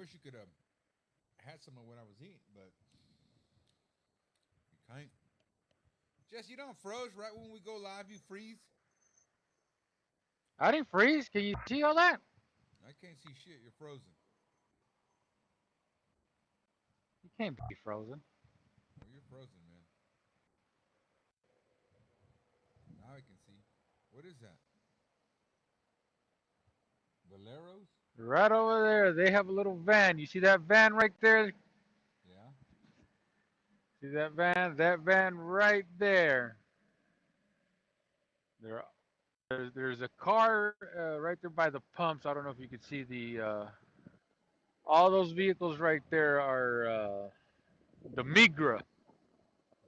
wish you could have had some of what I was eating, but you can't. Jess, you don't froze right when we go live. You freeze. I didn't freeze. Can you see all that? I can't see shit. You're frozen. You can't be frozen. Well, you're frozen, man. Now I can see. What is that? Valeros? Right over there, they have a little van. You see that van right there? Yeah. See that van? That van right there. There, there's a car right there by the pumps. I don't know if you could see the. All those vehicles right there are the Migra, Is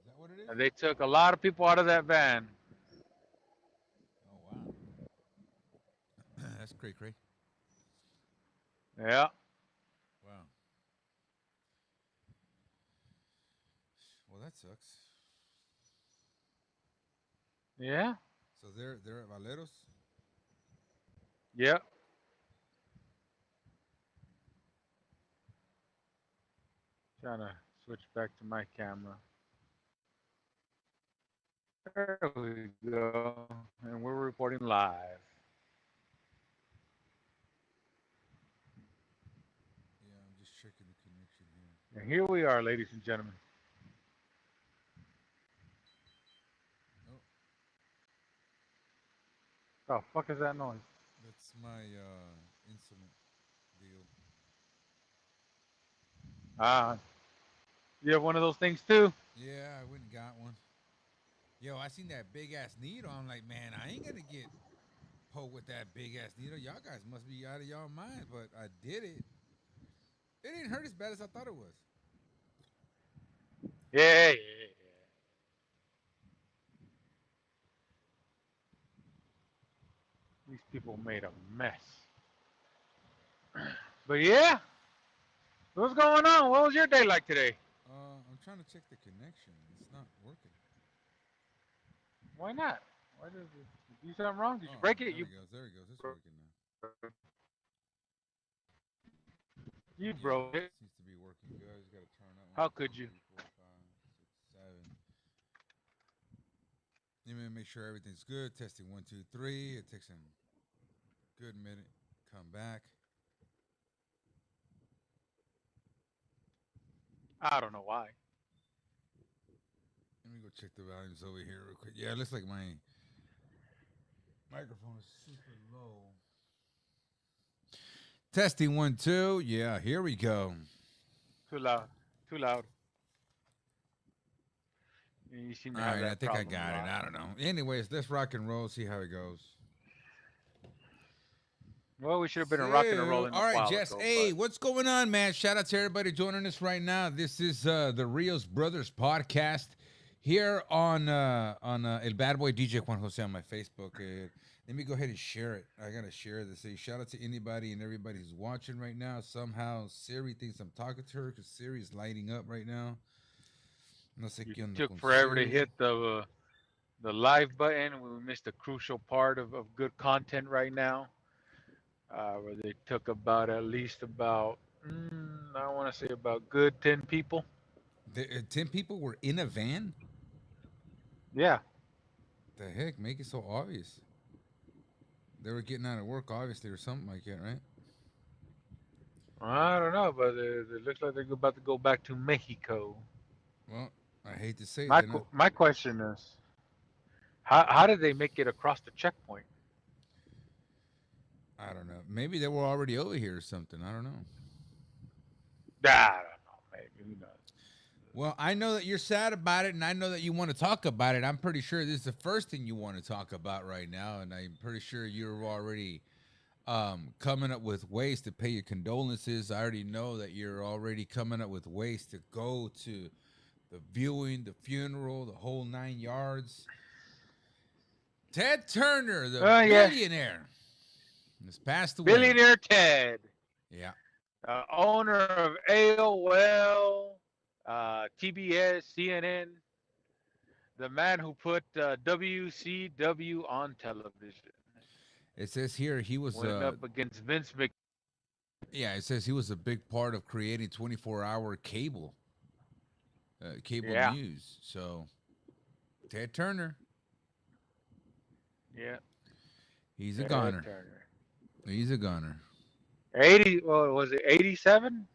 that what it is? and they took a lot of people out of that van. Oh wow. That's cray cray. Yeah, Wow. Well, that sucks. yeah, So they're at Valeros. yeah. Trying to switch back to my camera. There we go, and we're reporting live. Yeah, I'm just checking the connection here. And here we are, ladies and gentlemen. Oh, Oh, fuck is that noise? that's my insulin deal. Ah, you have one of those things too? Yeah, I went and got one. Yo, I seen that big ass needle. I'm like, man, I ain't gonna get poked with that big ass needle. Y'all guys must be out of y'all mind, but I did it. It didn't hurt as bad as I thought it was. Yeah, yeah, yeah. These people made a mess. But yeah, what's going on? What was your day like today? I'm trying to check the connection. It's not working. Why not? Why did you do something wrong? Did you Oh, break it? there he goes. There he goes. It's working now. You Yeah, broke it. seems to be working good. Just got to turn up How one, could two, you? three, four, five, six, seven. Let me make sure everything's good. Testing one, two, three. It takes a good minute. Come back. I don't know why. Let me go check the volumes over here real quick. Yeah, it looks like my microphone is super low. Testing one, two. Yeah, here we go. Too loud. Too loud. You seem All to have right, I that think I problem a got it. lot. I don't know. Anyways, let's rock and roll. See how it goes. Well, we should have been rocking and So, rolling a all right, while Jess. ago, Hey, but what's going on, man? Shout out to everybody joining us right now. This is the Rios Brothers podcast here on El Bad Boy DJ Juan Jose on my Facebook. Let me go ahead and share it. I gotta share this. Say shout out to anybody and everybody who's watching right now. Somehow Siri thinks I'm talking to her because Siri is lighting up right now. No sé you qué onda took con forever to Siri. hit the live button. We missed a crucial part of good content right now, where they took about at least about I want to say about good 10 people. 10 people were in a van. Yeah, The heck, make it so obvious. They were getting out of work, obviously, or something like that, right? I don't know, but it looks like they're about to go back to Mexico. Well, I hate to say it, My they're not. my question is, how did they make it across the checkpoint? I don't know. Maybe they were already over here or something. I don't know. I don't know, maybe who knows. Well, I know that you're sad about it, and I know that you want to talk about it. I'm pretty sure this is the first thing you want to talk about right now, and I'm pretty sure you're already coming up with ways to pay your condolences. I already know that you're already coming up with ways to go to the viewing, the funeral, the whole 9 yards. Ted Turner, the Oh yeah, billionaire, has passed away. billionaire Ted, Yeah. owner of AOL, TBS, CNN, the man who put WCW on television, It says here he was went up against Vince McMahon Yeah, it says he was a big part of creating 24-hour cable Yeah, news. So Ted Turner, yeah, he's a Ted goner. Turner. He's a goner. 80. Well, was it 87?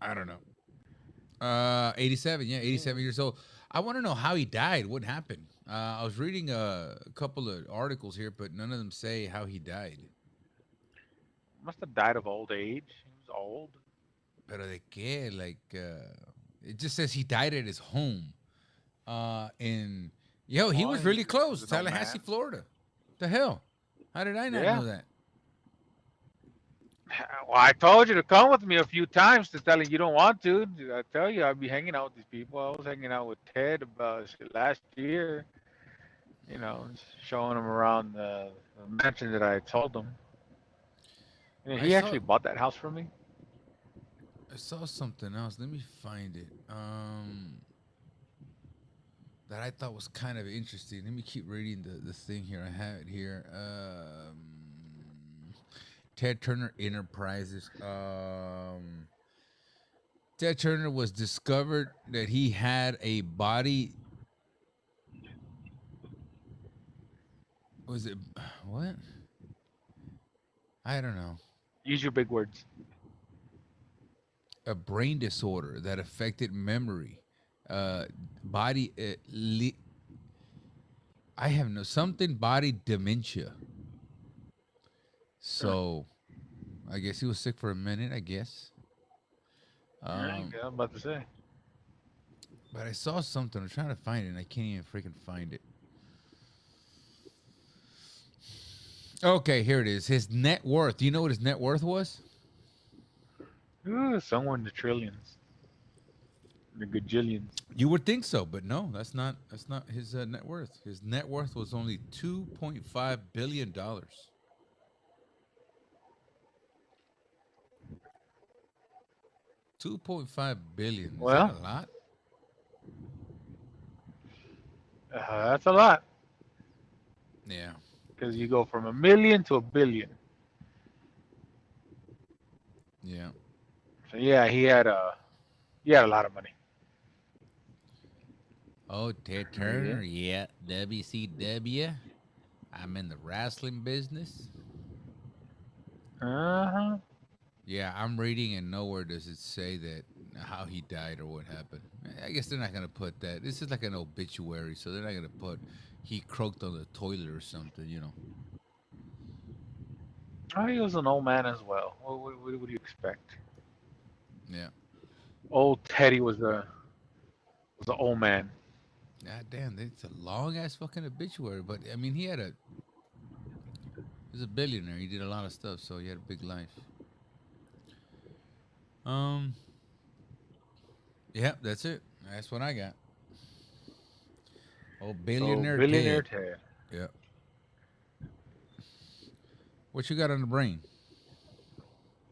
I don't know. 87. Yeah, 87 Yeah. years old. I want to know how he died. What happened? I was reading a couple of articles here, but none of them say how he died. Must have died of old age. He was old. Pero de qué? Like, it just says he died at his home. In yo, he Well, was really he's close, an old Tallahassee, man. Florida. The hell? How did I not Yeah. know that? Well, I told you to come with me a few times to tell you you don't want to. I tell you, I'd be hanging out with these people. I was hanging out with Ted about shit last year. You know, showing him around the mansion that I told him. And I he saw actually bought that house from me. I saw something else. Let me find it. That I thought was kind of interesting. Let me keep reading the thing here. I have it here. Ted Turner Enterprises. Ted Turner was discovered that he had a body. Was it what? I don't know. Use your big words. A brain disorder that affected memory, uh, body. I have no something body dementia. Huh. So I guess he was sick for a minute. I guess. Yeah, Um, I'm about to say. but I saw something. I'm trying to find it, and I can't even freaking find it. Okay, here it is. His net worth. Do you know what his net worth was? Ooh, somewhere in the trillions, the gajillions. You would think so, but no, that's not. That's not his net worth. His net worth was only $2.5 billion. 2.5 billion. Is that Well, a lot? that's a lot Yeah. because you go from a million to a billion. Yeah. So yeah, he had a lot of money. Oh, Ted Oh, yeah. Turner. Yeah. WCW. I'm in the wrestling business. Uh huh. Yeah, I'm reading and nowhere does it say that how he died or what happened. I guess they're not gonna put that. This is like an obituary, so they're not gonna put he croaked on the toilet or something. Oh, he was an old man as well. What do you expect? Yeah. Old Teddy was an old man. God damn, it's a long ass fucking obituary. But I mean, he's a billionaire. He did a lot of stuff, so he had a big life. Um. Yeah, that's it. That's what I got. Oh, So billionaire billionaire Ted. Ted. Yeah. What you got on the brain?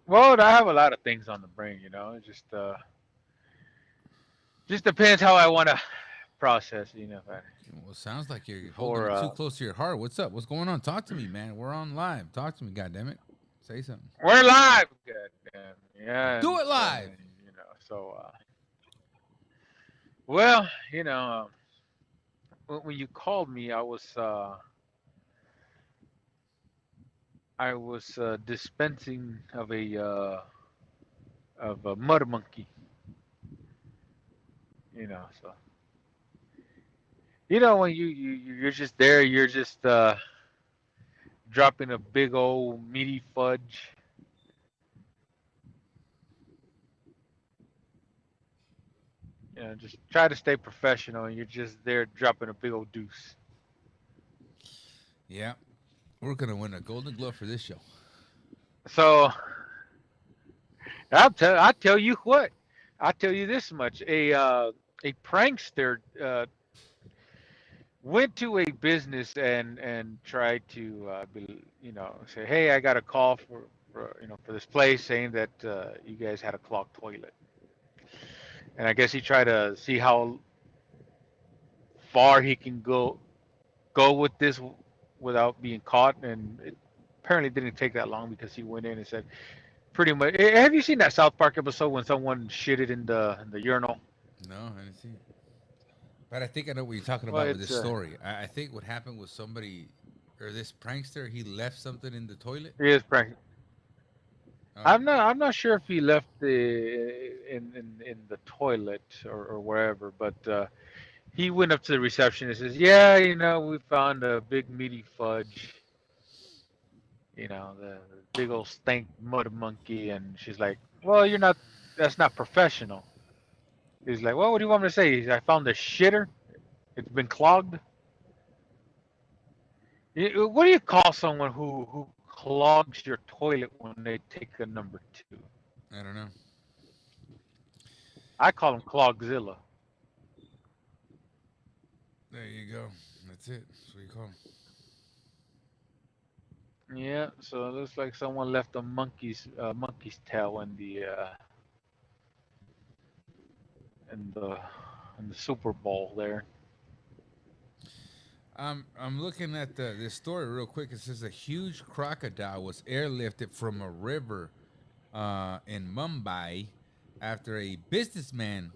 Well, I have a lot of things on the brain. It just depends how I want to process. Well, it sounds like you're holding For it too close to your heart. What's up? What's going on? Talk to me, man. We're on live. Talk to me, goddammit. Say something. we're live. Good damn. Yeah, Do and it live. so well, when you called me, I was dispensing of a mud monkey. So when you're just there, you're just dropping a big old meaty fudge. Just try to stay professional, and you're just there dropping a big old deuce. Yeah, we're gonna win a Golden Glove for this show. So I'll tell you what. I'll tell you this much: a prankster went to a business and tried to say, hey, I got a call for this place saying that you guys had a clogged toilet, and I guess he tried to see how far he can go with this without being caught, and it apparently didn't take that long because he went in and said, Pretty much. Have you seen that South Park episode when someone shitted in the urinal? No, I didn't see it. But I think I know what you're talking Well, about with it's this story. I think what happened was somebody or this prankster, he left something in the toilet. he is prank. Oh, I'm not sure if he left in the toilet or wherever, but he went up to the receptionist and says, "Yeah, you know, we found a big meaty fudge, you know, the big old stank mud monkey." And she's like, "Well, you're not. That's not professional." He's like, "Well, what do you want me to say?" He's, "I found the shitter. It's been clogged." What do you call someone who clogs your toilet when they take a number two? I don't know. I call him Clogzilla. There you go. That's it. That's what you call 'em. Yeah, so it looks like someone left a monkey's tail in the in the Super Bowl there. I'm looking at this story real quick. It says a huge crocodile was airlifted from a river in Mumbai after a businessman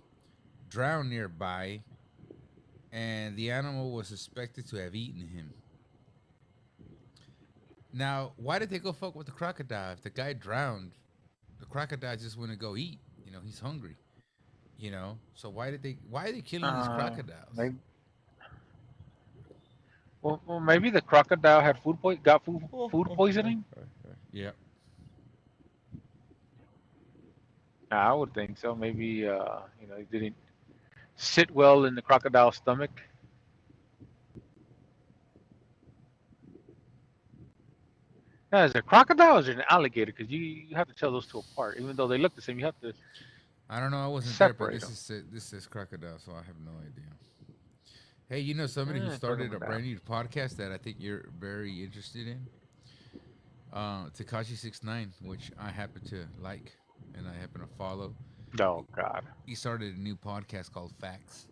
drowned nearby, and the animal was suspected to have eaten him. Now, why did they go fuck with the crocodile? If the guy drowned, the crocodile just want to go eat. You know, he's hungry. You know, so why are they killing these crocodiles? Maybe, well, maybe the crocodile had got food poisoning. Yeah. I would think so. Maybe you know, he didn't sit well in the crocodile's stomach. Now, is it a crocodile or is it an alligator? Because you have to tell those two apart. Even though they look the same, you have to I don't know. I wasn't there, but separate them. this says crocodile, so I have no idea. Hey, you know somebody who started a Crocodile. brand new podcast that I think you're very interested in? Takashi 69, which I happen to like and I happen to follow. Oh God. He started a new podcast called Facts.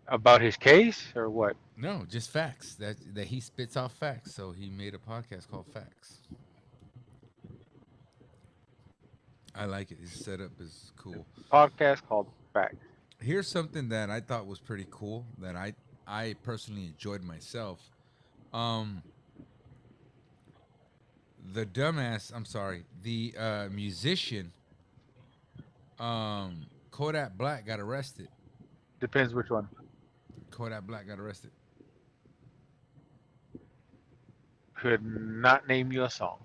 About his case or what? No, just facts. That he spits off facts. So he made a podcast called Facts. I like it. His setup is cool. Podcast called Fact. Here's something that I thought was pretty cool that I personally enjoyed myself. Um, the dumbass. I'm sorry. The musician. Kodak Black got arrested. Depends which one. Kodak Black got arrested. Could not name you a song.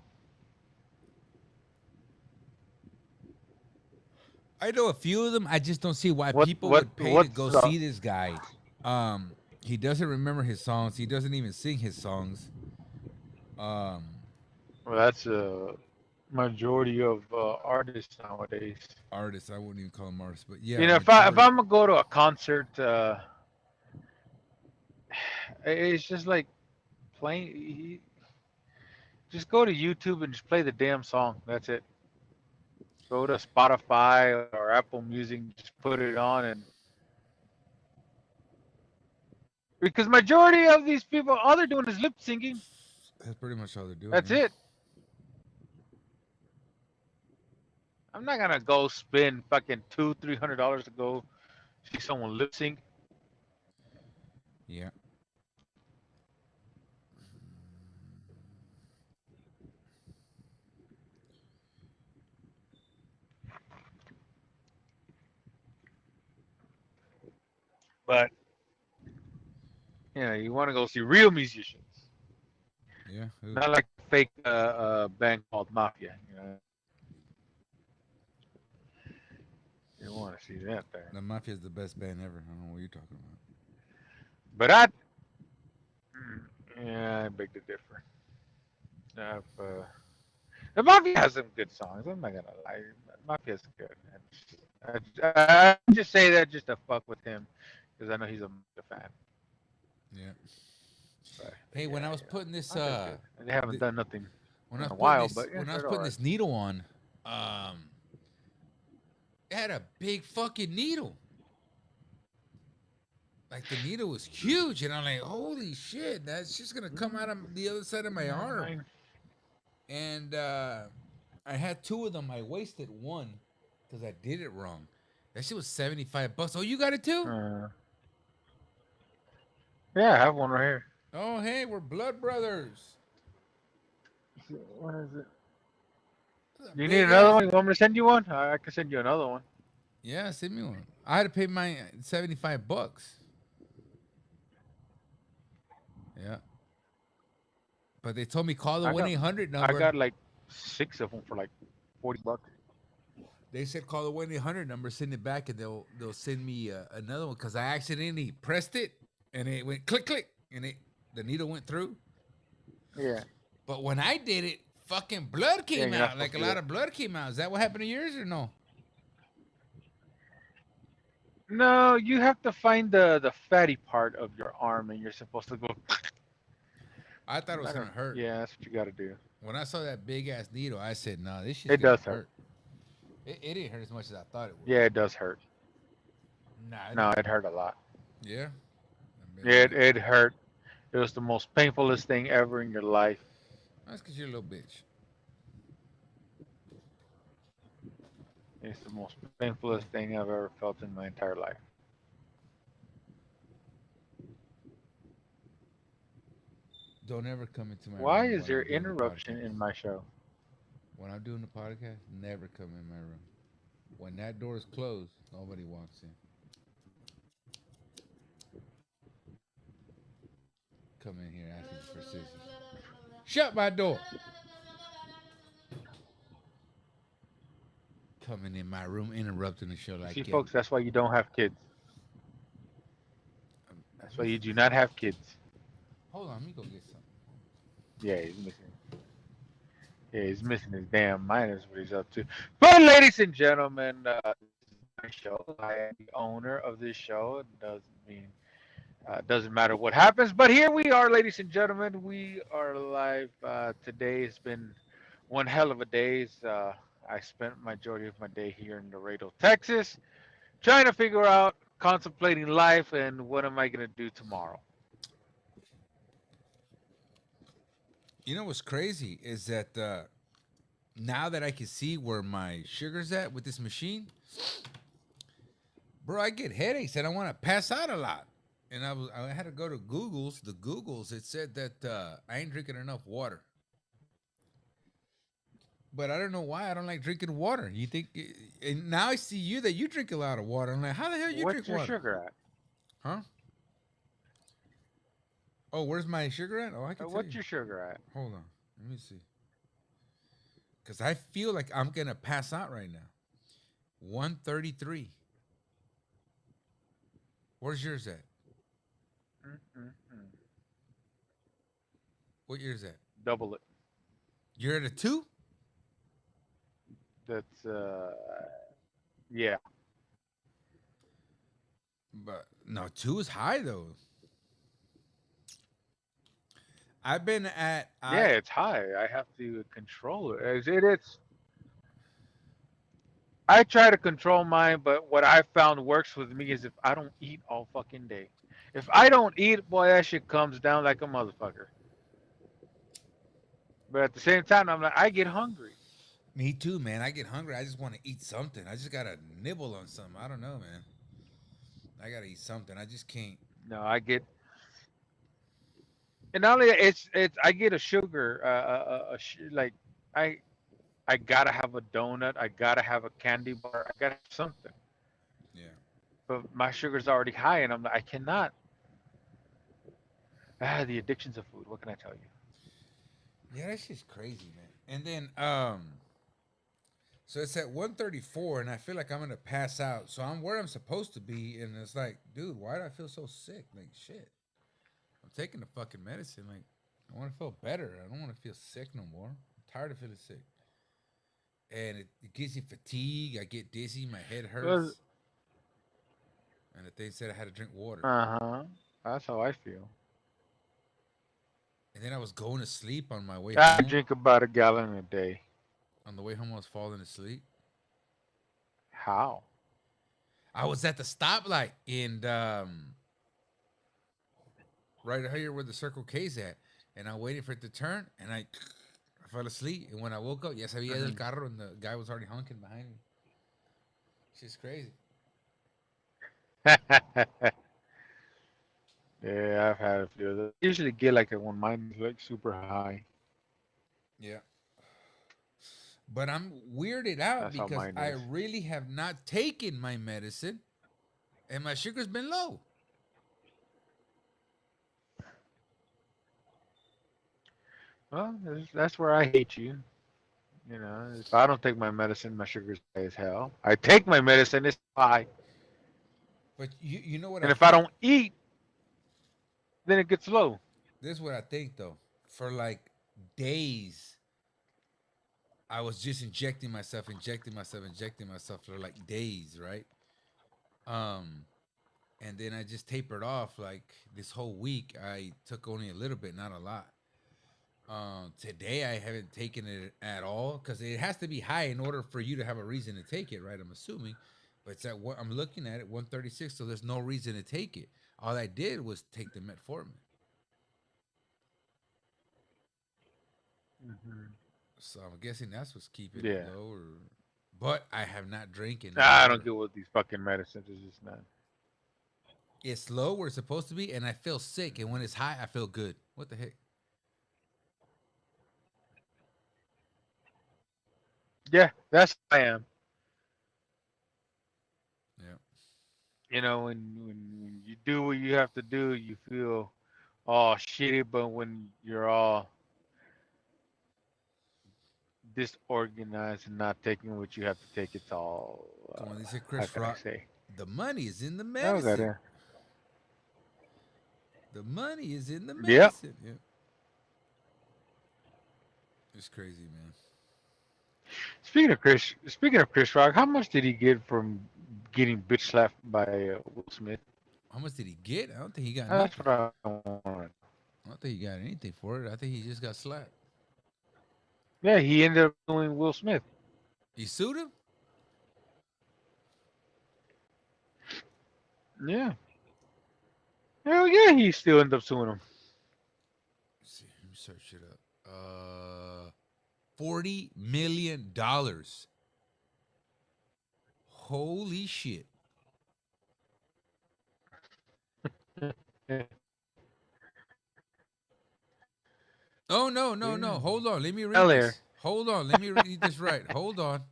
I know a few of them. I just don't see why What people what would pay to what's go see this guy. He doesn't remember his songs. He doesn't even sing his songs. Um, well, that's a majority of artists nowadays. Artists. I wouldn't even call him artists, but yeah, You know, if majority. I'm gonna go to a concert, it's just like playing. Just go to YouTube and just play the damn song. That's it. Go to Spotify or Apple Music, just put it on, and because majority of these people, all they're doing is lip syncing. That's pretty much all they're doing. That's it. I'm not gonna go spend fucking $200-300 to go see someone lip sync. Yeah. But you know, you want to go see real musicians, Yeah. Who? not like a fake band called Mafia. You know, you want to see that there. The Mafia is the best band ever. I don't know what you're talking about. But I, yeah, I beg to differ. The Mafia has some good songs. I'm not gonna lie, Mafia's good. I just say that just to fuck with him because I know he's a Mafia fan. Yeah. But Hey, when I yeah, was you know, putting this Mafia's good. And they haven't done nothing when I in was a putting while, this but yeah, when I was they're putting alright. this needle on, it had a big fucking needle. Like the needle was huge, and I'm like, holy shit, that's just gonna come out of the other side of my arm. and I had two of them. I wasted one because I did it wrong. That shit was $75. Oh, you got it too? Uh, yeah, I have one right here. Oh, hey, we're blood brothers. What is it? That's a You need big another ass. one? You want me to send you one? I can send you another one. Yeah, send me one. I had to pay my $75. Yeah, but they told me call the I one got eight hundred I number. got like 6 of them for like $40. They said call the 1-800 number, send it back, and they'll send me another one because I accidentally pressed it and it went click click and the needle went through. Yeah, But when I did it, fucking blood yeah, came you're not out. Like supposed a to do lot that. of blood came out. Is that what happened to yours or no? No, you have to find the fatty part of your arm, and you're supposed to go. I thought it was I gonna don't. hurt. Yeah, that's what you got to do. When I saw that big ass needle, I said, "No, this shit's It gonna does hurt. hurt." It didn't hurt as much as I thought it would. Yeah, it does hurt. Nah, it No, didn't it hurt. hurt a lot. Yeah, I bet Yeah, it it, did. it hurt. It was the most painfulest thing ever in your life. That's because you're a little bitch. It's the most painfulest thing I've ever felt in my entire life. Don't ever come into my Why room is when there I'm doing the interruption podcast. in my show? When I'm doing the podcast, never come in my room. When that door is closed, nobody walks in. Come in here asking for scissors. Shut my door. Coming in my room, interrupting the show See, like yeah. folks, that's why you don't have kids. That's why you do not have kids. Hold on, let me go get some. Yeah, he's missing. Yeah, he's missing his damn mind. Is what he's up to. But, ladies and gentlemen, this is my show. I am the owner of this show. It doesn't matter what happens. But here we are, ladies and gentlemen. We are live. Today has been one hell of a day. I spent majority of my day here in Laredo, Texas, trying to figure out, contemplating life, and what am I gonna do tomorrow. You know what's crazy is that now that I can see where my sugar's at with this machine, bro, I get headaches and I want to pass out a lot. And I had to go to Google's. The Google's it said that I ain't drinking enough water. But I don't know why I don't like drinking water. You think? And now I see you that you drink a lot of water. I'm like, how the hell you drink What's your water? sugar at? Huh? Oh, where's my sugar at? Oh, I can tell What's you. your sugar at? Hold on, let me see. Cause I feel like I'm gonna pass out right now. 133. Where's yours at? Mm-mm-mm. What year's that? Double it. You're at a 2? That's yeah. But no, 2 is high though. I've been at Yeah, I it's high. I have to control it. It's I try to control mine, but what I found works with me is if I don't eat all fucking day. If I don't eat, boy, that shit comes down like a motherfucker. But at the same time, I'm like, I get hungry. Me too, man. I get hungry. I just want to eat something. I just gotta nibble on something. I don't know, man. I gotta eat something. I just can't. No, I get, and not only that, it's I get a sugar, like I I gotta have a donut. I gotta have a candy bar. I gotta have something. Yeah. But my sugar's already high, and I'm like, I cannot. The addictions of food. What can I tell you? Yeah, that's just crazy, man. And then so it's at 134 and I feel like I'm gonna pass out. So I'm where I'm supposed to be, and it's like, dude, why do I feel so sick? Like shit. I'm taking the fucking medicine. Like, I wanna feel better. I don't wanna feel sick no more. I'm tired of feeling sick. And it gives you fatigue. I get dizzy, my head Because, hurts. And the thing said I had to drink water. uh-huh. That's how I feel. And then I was going to sleep on my way I home. drink about a gallon a day. On the way home, I was falling asleep. How? I was at the stoplight and right here where the Circle K's at, and I waited for it to turn, and I I fell asleep, and when I woke up, ya sabía del Hmm. carro, and the guy was already honking behind me. Shit's crazy. Yeah, I've had a few of those. I usually get like a when mine is like super high. Yeah. But I'm weirded out That's how because mine I is. really have not taken my medicine, and my sugar's been low. Well, that's where I hate you. You know, if I don't take my medicine, my sugar's high as hell. I take my medicine, it's high. But you know what And I if I think? don't eat, then it gets low. This is what I think though. For like days, I was just injecting myself, injecting myself for like days, right? Um, and then I just tapered off. Like this whole week, I took only a little bit, not a lot. Today I haven't taken it at all because it has to be high in order for you to have a reason to take it, right? I'm assuming, but it's at what I'm looking at it 136, so there's no reason to take it. All I did was take the metformin, Hmm. so I'm guessing that's what's keeping it Yeah. low. Or, but I have not drinking no I don't water. get what these fucking medicines. It's just not. It's low where it's supposed to be, and I feel sick. And when it's high, I feel good. What the heck? Yeah, that's how I am. Yeah. You know, when you do what you have to do, you feel all shitty. But when you're all disorganized and not taking what you have to take, it's all. Como dice How Chris can I Rock, say? the money is in the Oh, got medicine. it. The money is in the Yep. medicine. Yeah. It's crazy, man. Speaking of Chris Rock, how much did he get from getting bitch slapped by Will Smith? How much did he get? I don't think he got That's nothing. what I want. I don't think he got anything for it. I think he just got slapped. Yeah, he ended up doing Will Smith. He sued him? Yeah. Hell yeah, he still ended up suing him. Let's see, let me search it up. $40 million. Holy shit. Oh no, no, Yeah. no. Hold on. Let me Hell read yeah. this. Hold on. Let me read this right. Hold on.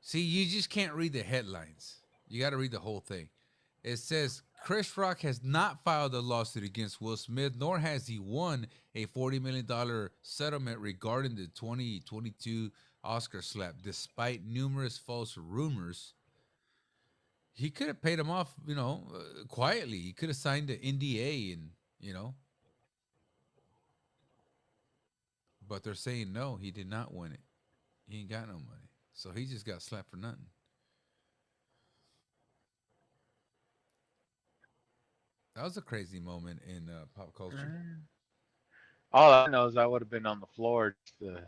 See, you just can't read the headlines. You got to read the whole thing. It says Chris Rock has not filed a lawsuit against Will Smith, nor has he won a $40 million settlement regarding the 2022 Oscar slap, despite numerous false rumors. He could have paid him off, quietly. He could have signed an NDA and, you know, but they're saying no, he did not win it. He ain't got no money. So he just got slapped for nothing. That was a crazy moment in pop culture. Mm. All I know is I would have been on the floor. Just,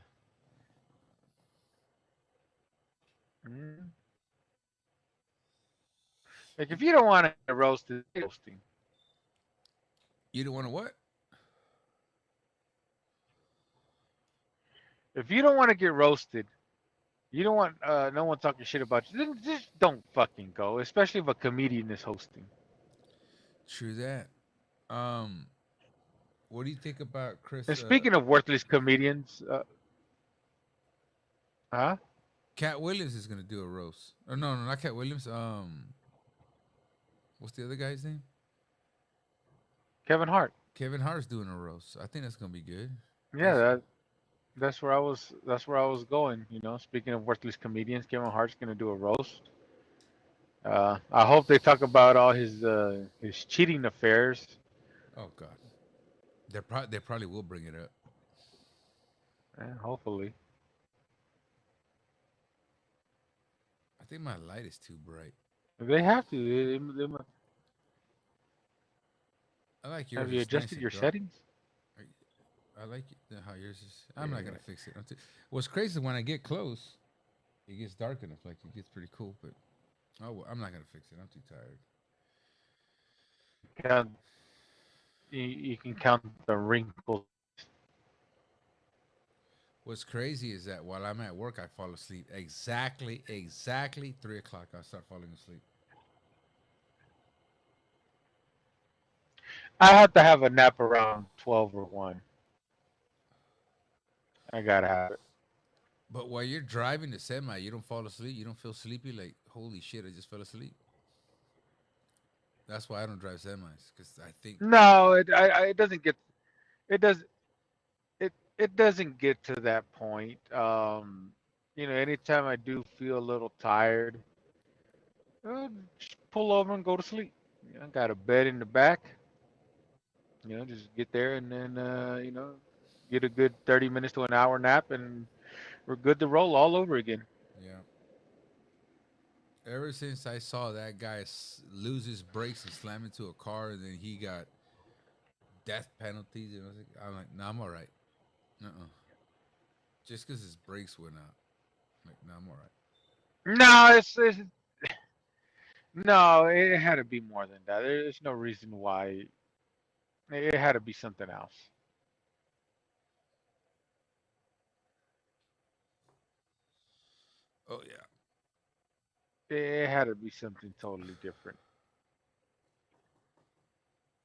mm. Like if you don't want to get roasted, roasting. You don't want to what? If you don't want to get roasted, you don't want no one talking shit about you. Then just don't fucking go. Especially if a comedian is hosting. True that. Um, what do you think about And Chris? speaking of worthless comedians, huh? Cat Williams is gonna do a roast. Oh no, no, not Cat Williams. What's the other guy's name? Kevin Hart. Kevin Hart's doing a roast. I think that's gonna be good. Yeah, Think so. that's where I was. That's where I was going. You know, speaking of worthless comedians, Kevin Hart's gonna do a roast. I hope they talk about all his cheating affairs. Oh God, they probably will bring it up. Hopefully, I think my light is too bright. they have to. I like Have yours. you It's nice adjusted and your dark. settings? I like how yours is. I'm not Yeah. gonna fix it. What's crazy is when I get close, it gets dark enough. Like it gets pretty cool. But I'm not gonna fix it. I'm too tired. You can count the wrinkles. What's crazy is that while I'm at work, I fall asleep exactly 3 o'clock. I start falling asleep. I have to have a nap around 12 or 1. I gotta have it. But while you're driving the semi, you don't fall asleep. You don't feel sleepy. Like holy shit, I just fell asleep. That's why I don't drive semis because I think, No, it doesn't get it does it doesn't get to that point. Anytime I do feel a little tired, just pull over and go to sleep. I got a bed in the back. Just get there and then get a good 30 minutes to an hour nap, and we're good to roll all over again. yeah. Ever since I saw that guy lose his brakes and slam into a car, and then he got death penalties, I'm like, nah, I'm all right. Uh-uh. Just because his brakes went out, I'm like, nah, I'm all right. No, it's no, it had to be more than that. There's no reason why. It had to be something else. Oh yeah, It had to be something totally different.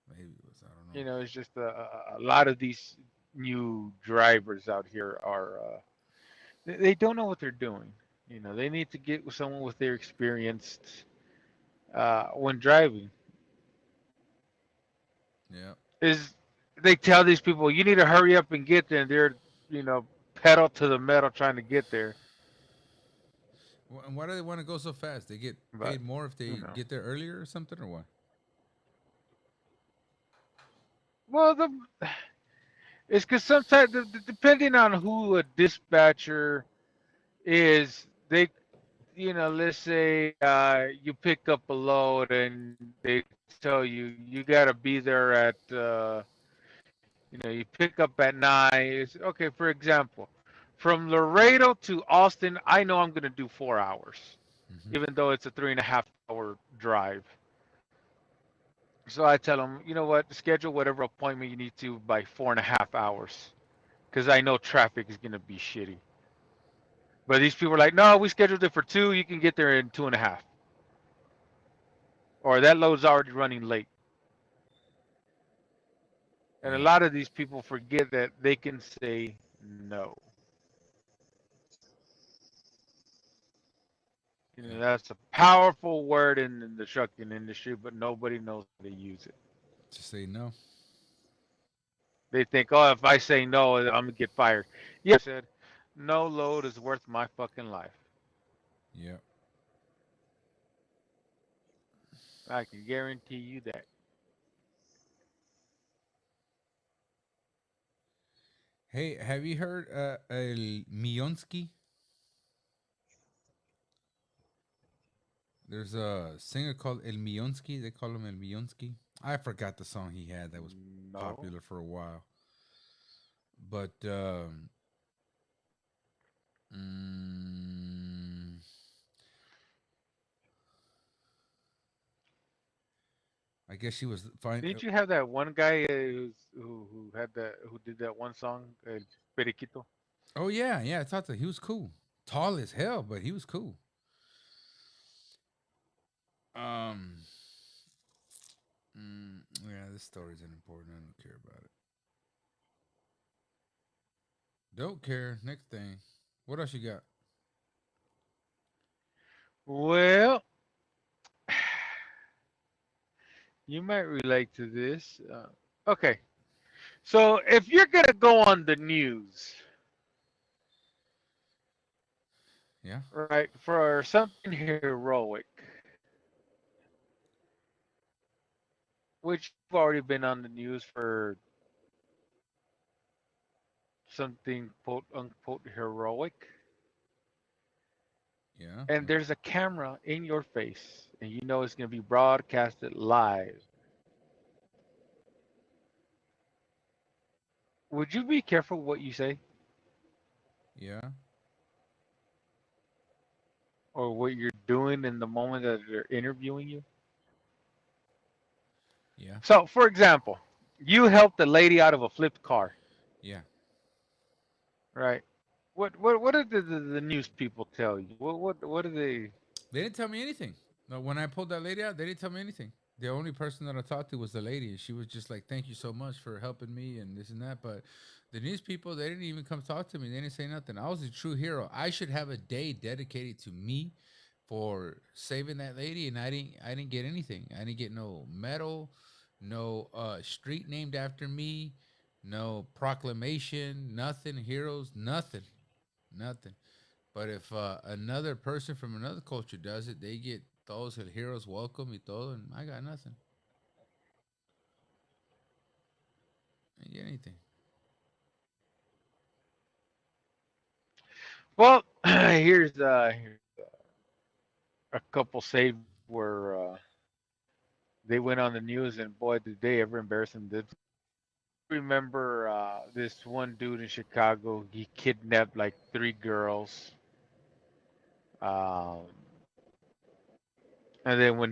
maybe it was. I don't know. It's just a lot of these new drivers out here are they don't know what they're doing. They need to get with someone with their experienced when driving. Yeah. Is they tell these people you need to hurry up and get there, and they're you know pedal to the metal trying to get there. And why do they want to go so fast? They get But paid more if you they know, get there earlier or something, or what? well, it's because sometimes depending on who a dispatcher is, let's say you pick up a load and they tell you got to be there at you pick up at 9. Okay, for example, from Laredo to Austin, I know I'm going to do 4 hours, Hmm. even though it's a 3.5 hour drive. So I tell them, you know what, schedule whatever appointment you need to by 4.5 hours, because I know traffic is going to be shitty. But these people are like, no, we scheduled it for 2. You can get there in 2.5, or that load's already running late. And a Yeah. lot of these people forget that they can say no. Yeah. That's a powerful word in the trucking industry, but nobody knows how to use it. Just say no. They think, oh, if I say no, I'm gonna get fired. Yeah, said, no load is worth my fucking life. Yeah. I can guarantee you that. Hey, have you heard El Mionsky? There's a singer called El Mionsky. They call him El Mionsky. I forgot the song he had that was No. popular for a while. But mm, I guess she was fine. Didn't you have that one guy who did that one song, Periquito? Oh yeah, yeah. I thought that he was cool. Tall as hell, but he was cool. Um, yeah, this story isn't important. I don't care about it. Don't care. Next thing. What else you got? Well, you might relate to this. Okay, so if you're gonna go on the news, Yeah, right, for something heroic, which you've already been on the news for something quote unquote heroic, yeah. and there's a camera in your face, and you know it's gonna be broadcasted live, would you be careful what you say Yeah, or what you're doing in the moment that they're interviewing you? yeah, So, for example, you helped a lady out of a flipped car, yeah, right? What did the news people tell you? What do they? They didn't tell me anything. No, when I pulled that lady out, they didn't tell me anything. The only person that I talked to was the lady, and she was just like, "Thank you so much for helping me and this and that." But the news people, they didn't even come talk to me. They didn't say nothing. I was a true hero. I should have a day dedicated to me for saving that lady, and I didn't. I didn't get anything. I didn't get no medal, no street named after me, no proclamation, nothing. Heroes, nothing, nothing. But if another person from another culture does it, they get those heroes welcome y todo, and I got nothing. I didn't get anything. Well, here's a couple saviors where they went on the news, and boy, did they ever embarrass them. Did remember this one dude in Chicago? He kidnapped like three girls, um, and then when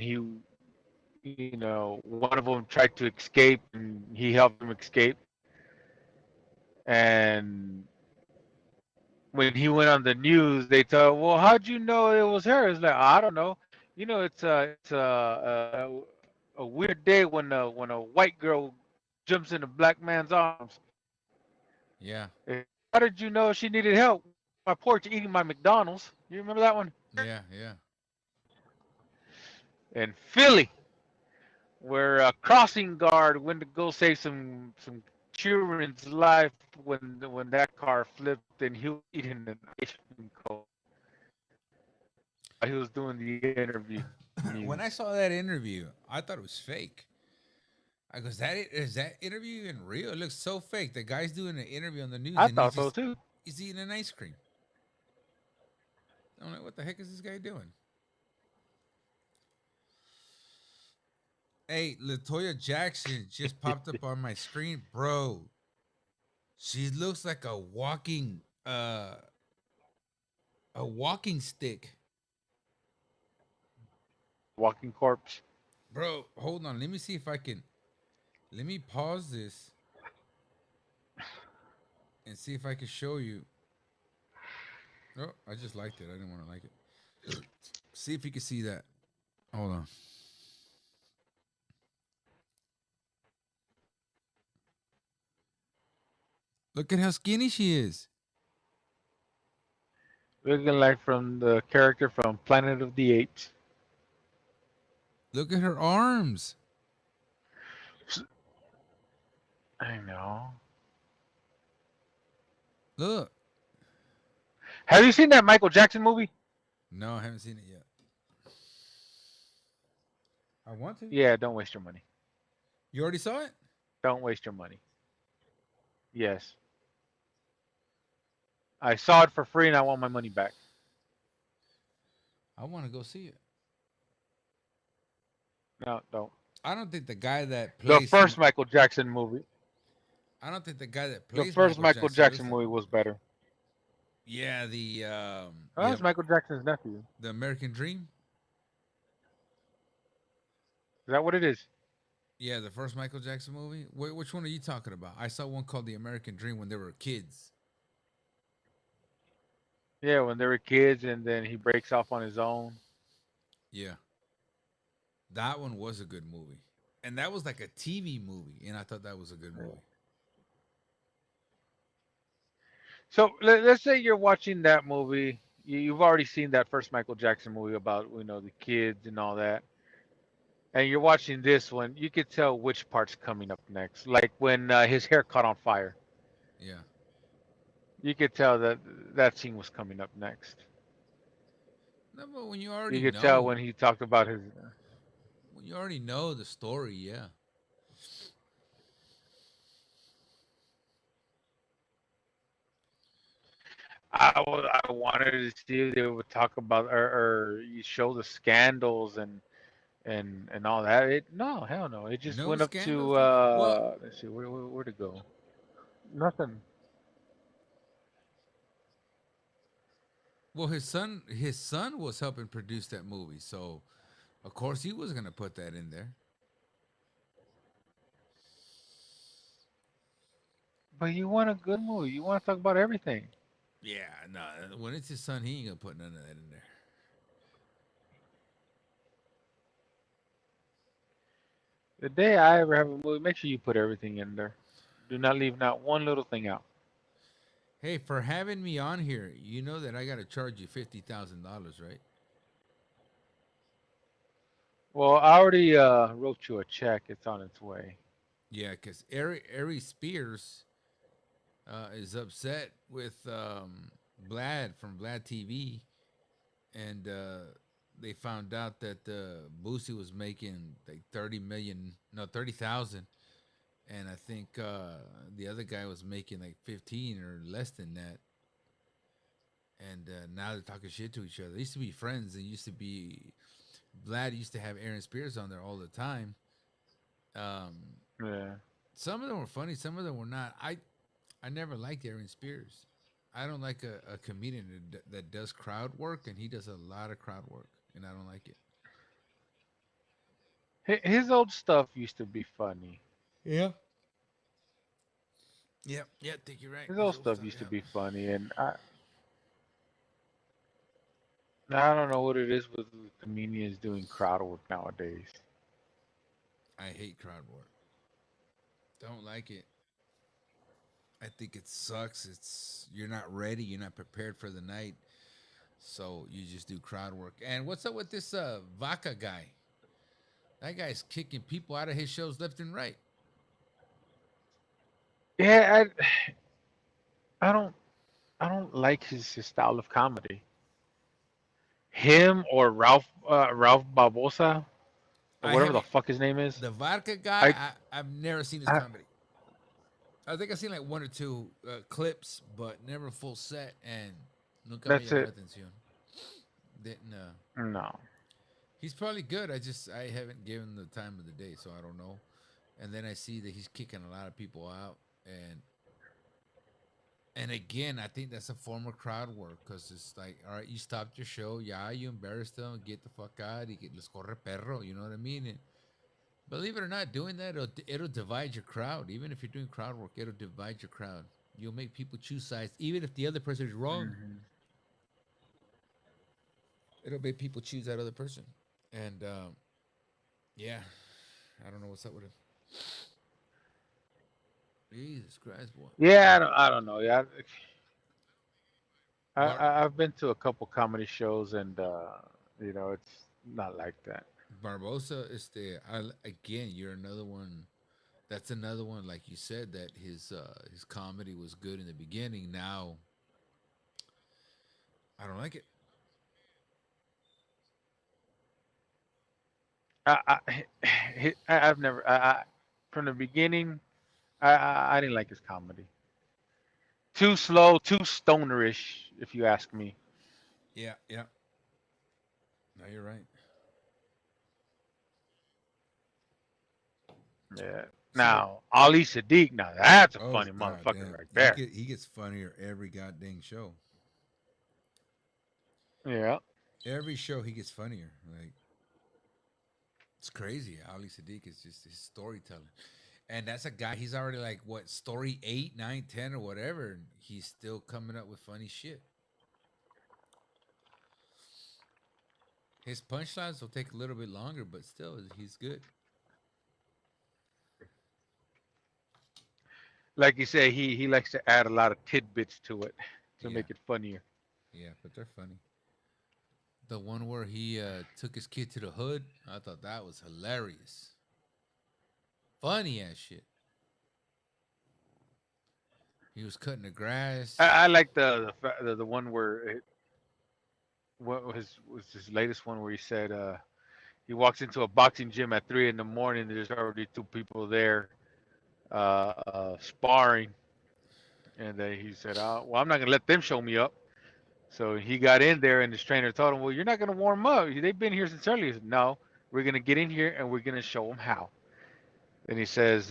one of them tried to escape, and he helped him escape. And when he went on the news, they told, "Well, how'd you know it was her?" It's like, I don't know. It's a weird day when a white girl jumps in a black man's arms. Yeah, How did you know she needed help? My porch eating my McDonald's. You remember that one? yeah, yeah, In Philly, where a crossing guard went to go save some children's life when that car flipped and he was eating an ice cream cone while he was doing the interview on the when I news. saw that interview, I thought it was fake. I goes, is that interview even real? It looks so fake. The guy's doing an interview on the news, I and thought so too. he's eating an ice cream. I'm like, what the heck is this guy doing? Hey, Latoya Jackson just popped up on my screen, bro. She looks like a walking stick. Walking corpse. Bro, hold on. Let me see if I can. Let me pause this and see if I can show you. Oh, I just liked it. I didn't want to like it. See if you can see that. Hold on. Look at how skinny she is. Looking like from the character from Planet of the Apes. Look at her arms. I know. Look. Have you seen that Michael Jackson movie? No, I haven't seen it yet. I want to. Yeah, don't waste your money. You already saw it? Don't waste your money. Yes. I saw it for free and I want my money back. I want to go see it. No, don't. I don't think the guy that The plays. first Michael Jackson movie. I don't think the guy that The plays first Michael Michael Jackson looks Jackson like. movie was better. Yeah, Oh, that's Michael Jackson's nephew. the American Dream. Is that what it is? Yeah, the first Michael Jackson movie. Which one are you talking about? I saw one called The American Dream when they were kids. Yeah, when they were kids and then he breaks off on his own. Yeah, that one was a good movie, and that was like a TV movie, and I thought that was a good Yeah. movie. So let's say you're watching that movie. You've already seen that first Michael Jackson movie about the kids and all that, and you're watching this one. You could tell which part's coming up next. Like when his hair caught on fire. Yeah, You could tell that that scene was coming up next. no, but You could tell when he talked about his. when you already know the story, yeah. I wanted to see if they would talk about or you show the scandals and all that. No, hell no. It just No went up scandals. to Well, let's see where to go. Nothing. his son was helping produce that movie, so of course he was gonna put that in there. But you want a good movie. You want to talk about everything. Yeah, no. When it's his son, he ain't gonna put none of that in there. The day I ever have a movie, make sure you put everything in there. Do not leave not one little thing out. Hey, for having me on here, you know that I gotta charge you $50,000, right? Well, I already wrote you a check. It's on its way. Yeah, because Ari Spears is upset with Vlad from Vlad TV, and they found out that Boosie was making like 30 million, no 30,000, and I think the other guy was making like 15 or less than that. And now they're talking shit to each other. They used to be friends. And used to be Vlad used to have Aaron Spears on there all the time. Um, Yeah. some of them were funny, some of them were not. I never liked Aaron Spears. I don't like a comedian that does crowd work, and he does a lot of crowd work, and I don't like it. His old stuff used to be funny. Yeah. Yeah, yeah, I think you're right. His His old old stuff stuff, used to yeah. be funny, and I don't know what it is with comedians doing crowd work nowadays. I hate crowd work. Don't like it. I think it sucks. It's you're not ready. You're not prepared for the night, so you just do crowd work. And what's up with this Vaca guy? That guy's kicking people out of his shows left and right. Yeah, I don't I don't like his style of comedy. Him or Ralph Barbosa or I whatever the haven't fuck his name is. the vodka guy. I, I've never seen his I comedy. I think I've seen like one or two clips, but never full set. And nunca me that's llamó it. la atención. Didn't. No. He's probably good. I haven't given the time of the day, so I don't know. And then I see that he's kicking a lot of people out, and again, I think that's a form of crowd work because it's like, all right, you stopped your show, yeah, you embarrassed them, get the fuck out, you get let's corre perro, you know what I mean? And believe it or not, doing that it'll divide your crowd. Even if you're doing crowd work, it'll divide your crowd. You'll make people choose sides, even if the other person is wrong. Hmm. It'll make people choose that other person. And yeah, I don't know what's up with him. Jesus Christ, boy. Yeah, I don't know. Yeah, Bar- I've been to a couple comedy shows and it's not like that. Barbosa is the again. You're another one. That's another one, like you said, that his comedy was good in the beginning. Now I don't like it. I've never from the beginning. I didn't like his comedy. Too slow, too stonerish, if you ask me. Yeah, yeah. No, you're right. Yeah. So, Now Ali Sadiq, now that's a oh funny god motherfucker damn, right there. he gets funnier every goddamn show. Yeah. Every show he gets funnier. Like it's crazy. Ali Sadiq is just his storytelling, and that's a guy. He's already like what story 8, 9, 10, or whatever. And he's still coming up with funny shit. His punchlines will take a little bit longer, but still, he's good. Like you say, he likes to add a lot of tidbits to it to Yeah, make it funnier. yeah, but they're funny. The one where he took his kid to the hood, I thought that was hilarious. Funny ass shit. He was cutting the grass. I like the one where what was his latest one where he said he walks into a boxing gym at 3 in the morning. There's already two people there sparring, and then he said, "Well, I'm not gonna let them show me up." So he got in there, and his trainer told him, "Well, you're not gonna warm up. They've been here since early." He said, "No, we're gonna get in here and we're gonna show them how." Then he says,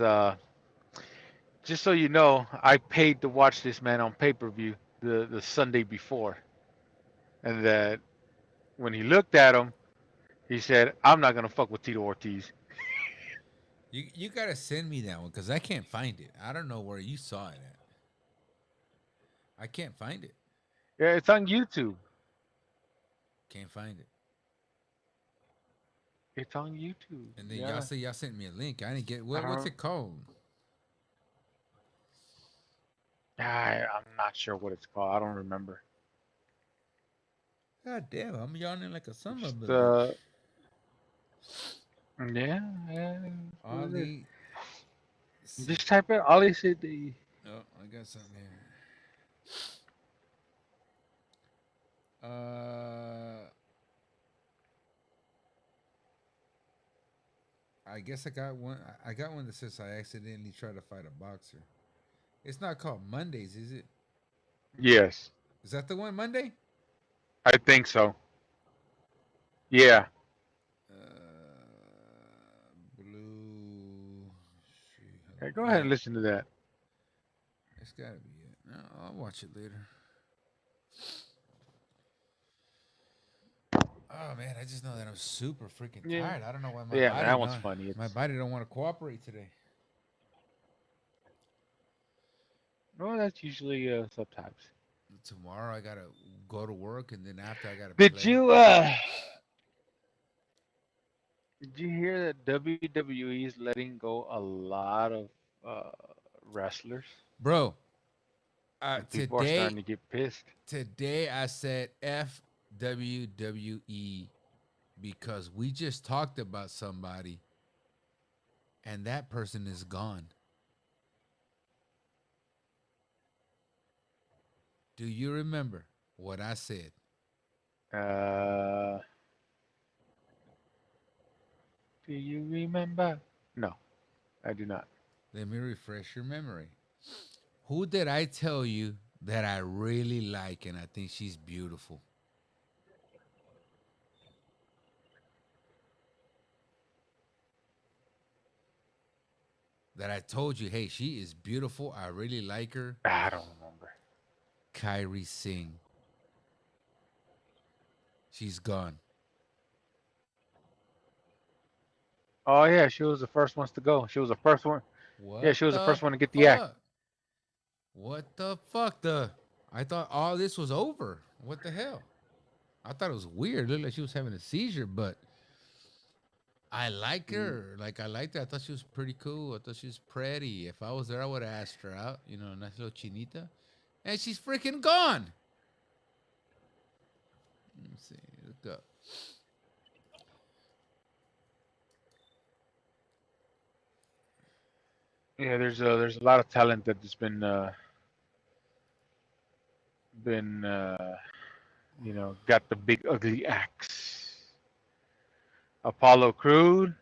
"Just so you know, I paid to watch this man on pay-per-view the Sunday before," and that when he looked at him, he said, "I'm not gonna fuck with Tito Ortiz." You gotta send me that one because I can't find it. I don't know where you saw it at. I can't find it. Yeah, it's on YouTube. Can't find it. It's on YouTube. And then y'all Yeah. say y'all sent me a link. I didn't get I what's don't. it called? I'm not sure what it's called. I don't remember. God damn, I'm yawning like a son of Just a bitch. yeah, yeah. That's what it is. Ali said, Just type it. Ali said the. oh, I got something here. Uh, I guess I got one. I got one that says I accidentally tried to fight a boxer. It's not called Mondays, is it? Yes, Is that the one Monday? I think so. Yeah. Blue. Yeah, go ahead Yeah, and listen to that. it's gotta be it. No, I'll watch it later. Oh man, I just know that I'm super freaking Yeah. tired. I don't know why Yeah, man, that one's funny. my It's body don't want to cooperate today. well, that's usually sometimes. Tomorrow I gotta go to work, and then after I gotta Did play. you did you hear that WWE is letting go a lot of uh wrestlers Bro, and people are today starting to get pissed? today I said F WWE because we just talked about somebody and that person is gone. Do you remember what I said? Uh do you remember? No, I do not. Let me refresh your memory. Who did I tell you that I really like and I think she's beautiful? That I told you, hey, she is beautiful. I really like her. I don't remember. Kyrie Singh. She's gone. Oh yeah, she was the first ones to go. She was the first one. Yeah, What she was the the first one to get the act. fuck? What the fuck? I thought all this was over. What the hell? I thought it was weird. It looked like she was having a seizure, but I like Mm. her. Like I liked her. I thought she was pretty cool. I thought she was pretty. If I was there, I would have asked her out. You know, nice little chinita. And she's freaking gone. Let me see. Look up. Yeah, there's a lot of talent that has been got the big ugly axe. Apollo Creed,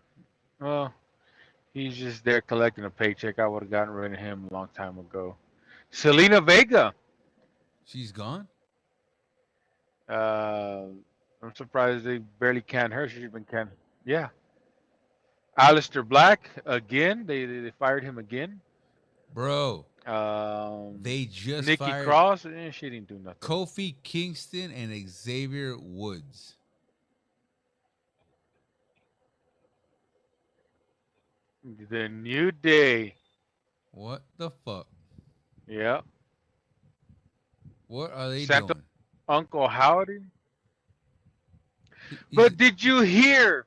well, he's just there collecting a paycheck. I would have gotten rid of him a long time ago. Selena Vega, She's gone. uh, I'm surprised they barely can her. She's been can. Yeah, Alistair Black again. They fired him again. Bro, Um, they just Nikki fired Cross, she didn't do nothing. Kofi Kingston and Xavier Woods. The New Day. What the fuck? Yeah. What are they Santa doing? Uncle Howdy. Is But did you hear?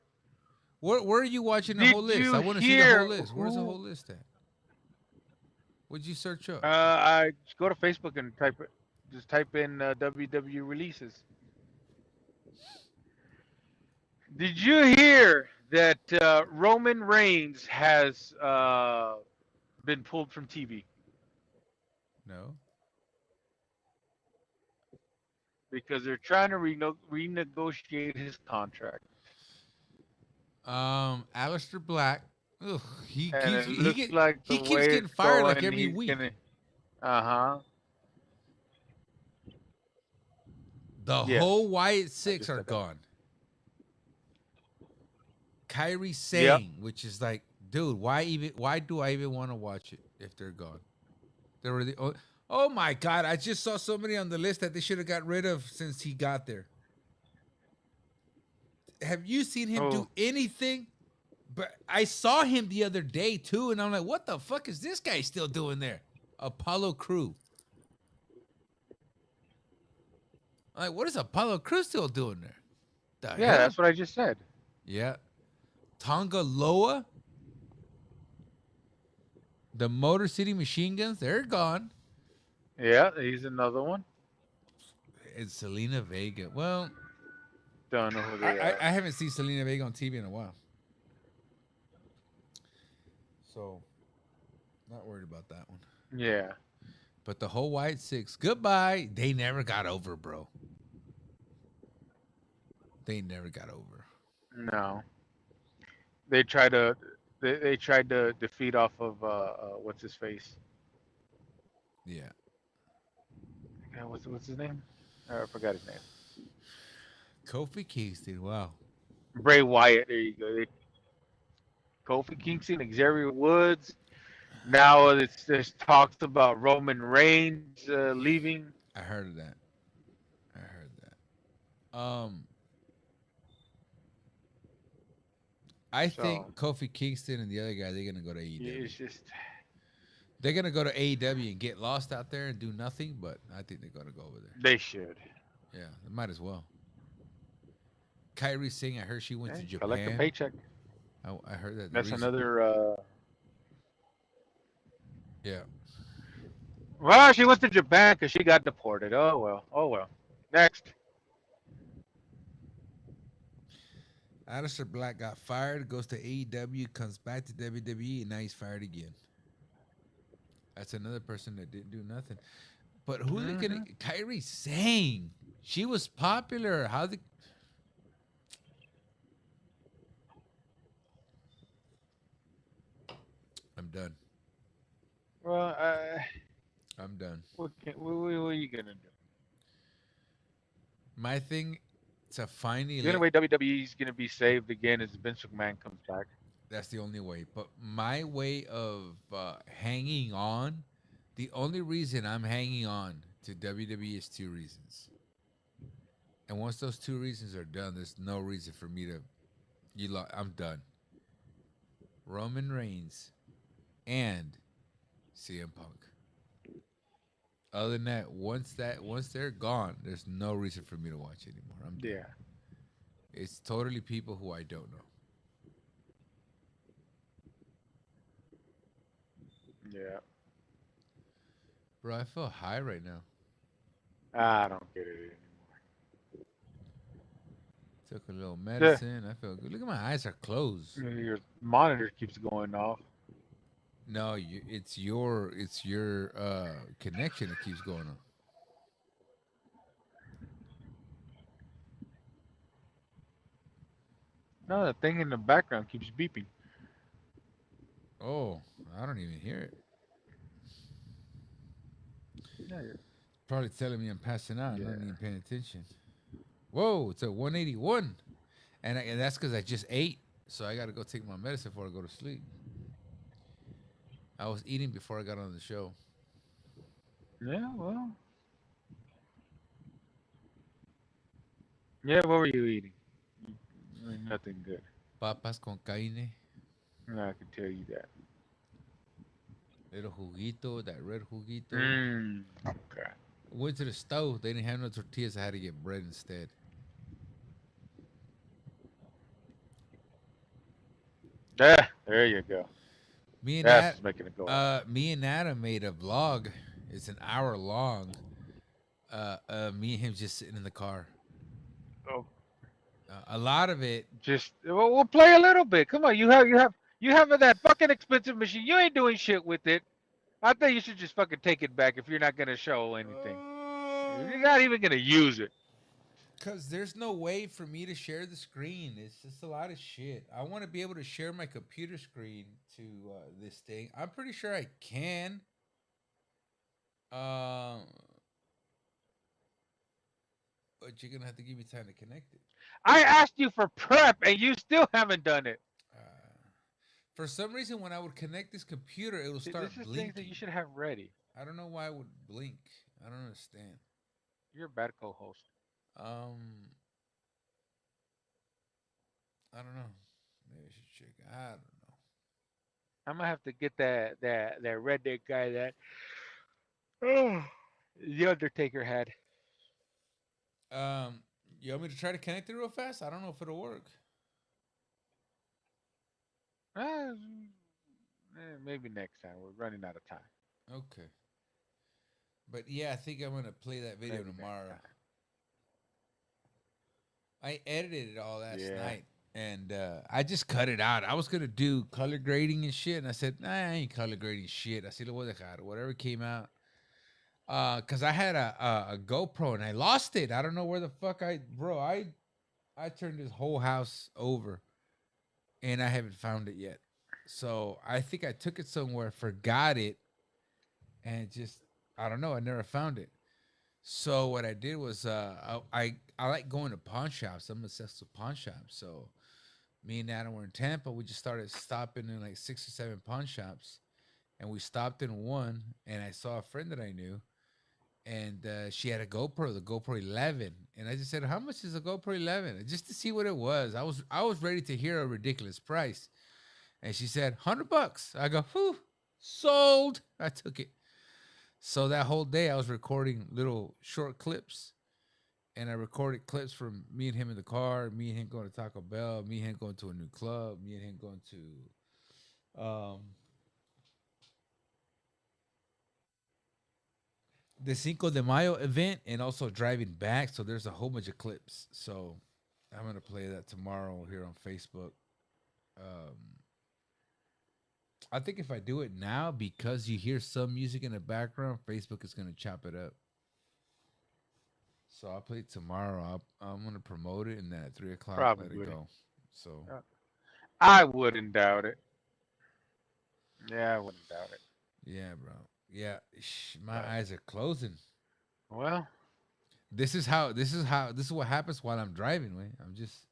where are you watching the whole Did list? you I want to see the whole hear list. Where's the whole who? list at? What'd you search up? I just go to Facebook and type it. Just type in WW releases. Did you hear that Roman Reigns has been pulled from TV No. because they're trying to renegotiate his contract, Alistair Black. Ugh, and it looks like the he keeps way getting it's fired like going, every he's week. gonna. Uh huh. The Yes, whole Wyatt I Six just are said that. gone. Kyrie Yep. Sane, which is like, dude, why do I even want to watch it if they're gone? They were the oh my god, I just saw somebody on the list that they should have got rid of since he got there. Have you seen him do Oh, anything? But I saw him the other day too, and I'm like, what the fuck is this guy still doing there? Apollo Crew. I'm like, what is Apollo Crews still doing there? The Yeah, hell? that's what I just said. Yeah. Tonga Loa, the Motor City Machine Guns, they're gone. Yeah, he's another one. And Selena Vega. Well, Don't know who I, they I, are. I haven't seen Selena Vega on TV in a while. So, not worried about that one. Yeah. But the whole White Six, goodbye. They never got over, bro. They never got over. No. They tried to they tried to defeat off of what's his face? Yeah. What's his name? I forgot his name. Kofi Kingston, wow. Bray Wyatt. There you go. Kofi Kingston, Xavier Woods. Now there's talks about Roman Reigns leaving. I heard of that. I heard that. I So think Kofi Kingston and the other guy, they're gonna go to AEW. it's just They're gonna go to AEW and get lost out there and do nothing, but I think they're gonna go over there. they should. Yeah, they might as well. Kyrie Singh, I heard she went to Hey, collect a Japan. paycheck. I heard that the That's reason. another. Yeah. Well, she went to Japan because she got deported. Oh well. Oh well. Next. Aleister Black got fired, goes to AEW, comes back to WWE, and now he's fired again. That's another person that didn't do nothing. But who they gonna? Hmm. Kyrie Singh. She was popular. How the? I'm done. Well, I'm done. what are you gonna do? My thing to finally The only let. way WWE's gonna be saved again is Vince McMahon comes back. That's the only way. But my way of hanging on, the only reason I'm hanging on to WWE is two reasons. And once those two reasons are done, there's no reason for me to. I'm done. Roman Reigns and CM Punk. Other than that, once they're gone, there's no reason for me to watch anymore. I'm done. Yeah. It's totally people who I don't know. Yeah. Bro, I feel high right now. I don't get it Took a little anymore. medicine. I feel good. Look at my eyes are closed. Your monitor keeps going off. No, it's your connection that keeps going on. No, the thing in the background keeps beeping. Oh, I don't even hear it. Yeah. Probably telling me I'm passing out. I'm not Yeah. even paying attention. Whoa, it's a 181, and that's because I just ate. So I got to go take my medicine before I go to sleep. I was eating before I got on the show. Yeah. Well. Yeah. What were you eating? Nothing good. Papas con carne, I can tell you that. little juguito, that red juguito. Okay. Went to the stove. They didn't have no tortillas. I had to get bread instead. Yeah. There you go. Me and That's that, what's making it go off. me and Adam made a vlog. It's an hour long. Me and him just sitting in the car. Oh. A lot of it. Just we'll play a little bit. Come on. You have that fucking expensive machine. You ain't doing shit with it. I think you should just fucking take it back if you're not gonna show anything. If you're not even gonna use it. Cause there's no way for me to share the screen. It's just a lot of shit. I want to be able to share my computer screen to this thing. I'm pretty sure I can. Um, but you're gonna have to give me time to connect it. I asked you for prep and you still haven't done it. For some reason, when I would connect this computer, it will See, start this is things that blinking. you should have ready. I don't know why it would blink. I don't understand. You're a bad co-host. Um, I don't know. Maybe I should check. I don't know. I'm gonna have to get that redneck guy that oh, the Undertaker had. Um, you want me to try to connect it real fast? I don't know if it'll work. Uh, maybe next time. We're running out of time. Okay. But yeah, I think I'm gonna play that video Maybe next tomorrow. time. I edited it all last Yeah. night, and I just cut it out. I was gonna do color grading and shit, and I said, nah, I ain't color grading shit. I said, lo voy a dejar. Whatever came out. Cause I had a GoPro and I lost it. I don't know where the fuck I turned this whole house over and I haven't found it yet. So I think I took it somewhere, forgot it, and just I don't know. I never found it. So what I did was I like going to pawn shops. I'm obsessed with pawn shops. So me and Adam were in Tampa. We just started stopping in like 6 or 7 pawn shops, and we stopped in one. And I saw a friend that I knew, and she had a GoPro, the GoPro 11, and I just said, "How much is a GoPro 11?" Just to see what it was. I was ready to hear a ridiculous price, and she said, "$100." I go, "Whew, sold." I took it. So that whole day, I was recording little short clips, and I recorded clips from me and him in the car, me and him going to Taco Bell, me and him going to a new club, me and him going to the Cinco de Mayo event, and also driving back. So there's a whole bunch of clips. So I'm gonna play that tomorrow here on Facebook. Um, I think if I do it now, because you hear some music in the background, Facebook is gonna chop it up. So I'll play it tomorrow. I'm gonna promote it, and then at 3 o'clock let it Probably. go. So Uh, I wouldn't doubt it. Yeah, I wouldn't doubt it. yeah, bro. Yeah, my But eyes are closing. well, This is what happens while I'm driving. Man. I'm just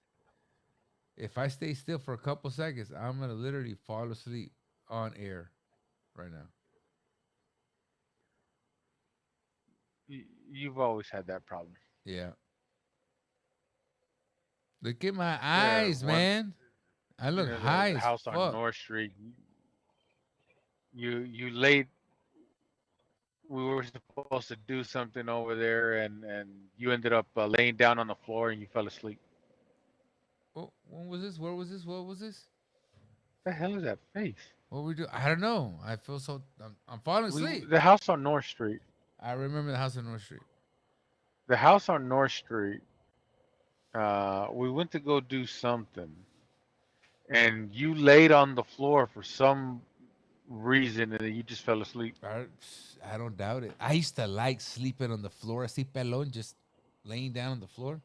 if I stay still for a couple seconds, I'm gonna literally fall asleep on air right now. you've always had that problem. Yeah. Look at my There, eyes, one, man. I look high the as house on fuck. North Street. You laid. We were supposed to do something over there, and you ended up laying down on the floor and you fell asleep. Oh, when was this? Where was this? What was this? The hell is that face? What we do? I don't know. I feel so. I'm falling We asleep. the house on North Street. I remember the house on North Street. The house on North Street. We went to go do something, and you laid on the floor for some reason, and then you just fell asleep. I don't doubt it. I used to like sleeping on the floor, así pelón, just laying down on the floor.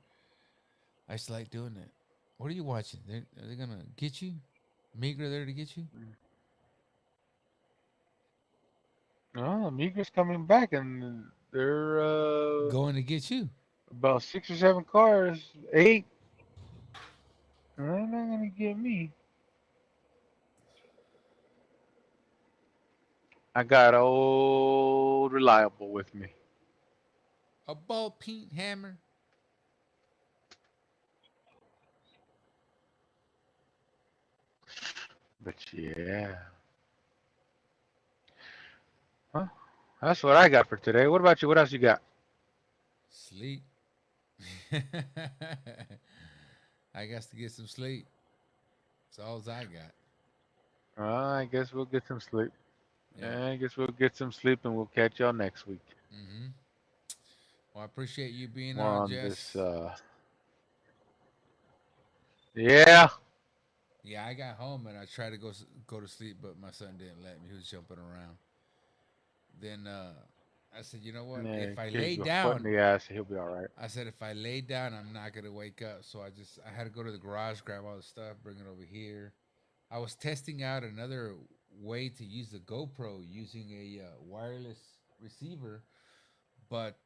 I used to like doing that. What are you watching? Are they gonna get you? Migra there to get you? Oh, Migra's coming back, and they're Going to get you? about 6 or 7 cars, eight. They're not gonna get me. I got old reliable with me. A ball peen hammer. But yeah, huh? That's what I got for today. What about you? What else you got? Sleep. I got to get some sleep. That's all I got. I guess we'll get some sleep. Yeah. I guess we'll get some sleep, and we'll catch y'all next week. Mm-hmm. Well, I appreciate you being More on, on this. Jess. Yeah. Yeah, I got home and I tried to go to sleep, but my son didn't let me. He was jumping around. Then I said, you know what? Yeah, If I gave lay you a foot in down, the ass. He'll be all right. I said if I lay down, I'm not gonna wake up. So I had to go to the garage, grab all the stuff, bring it over here. I was testing out another way to use the GoPro using a wireless receiver, but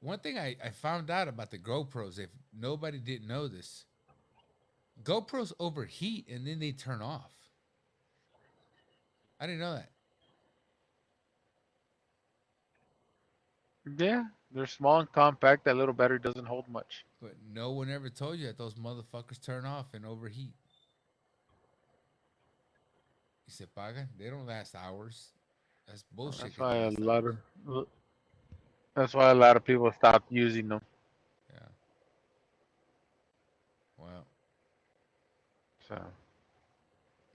one thing I found out about the GoPros, if nobody didn't know this, GoPros overheat and then they turn off. I didn't know that. Yeah, they're small and compact. That little battery doesn't hold much. But no one ever told you that those motherfuckers turn off and overheat. Y se pagan. They don't last hours. That's bullshit That's que they why a last lot hours. of That's why a lot of people stopped using them. Yeah. Well, So,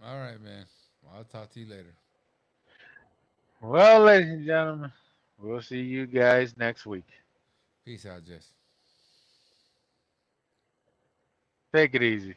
all right, man. Well, I'll talk to you later. well, ladies and gentlemen, we'll see you guys next week. Peace out, Jess. Take it easy.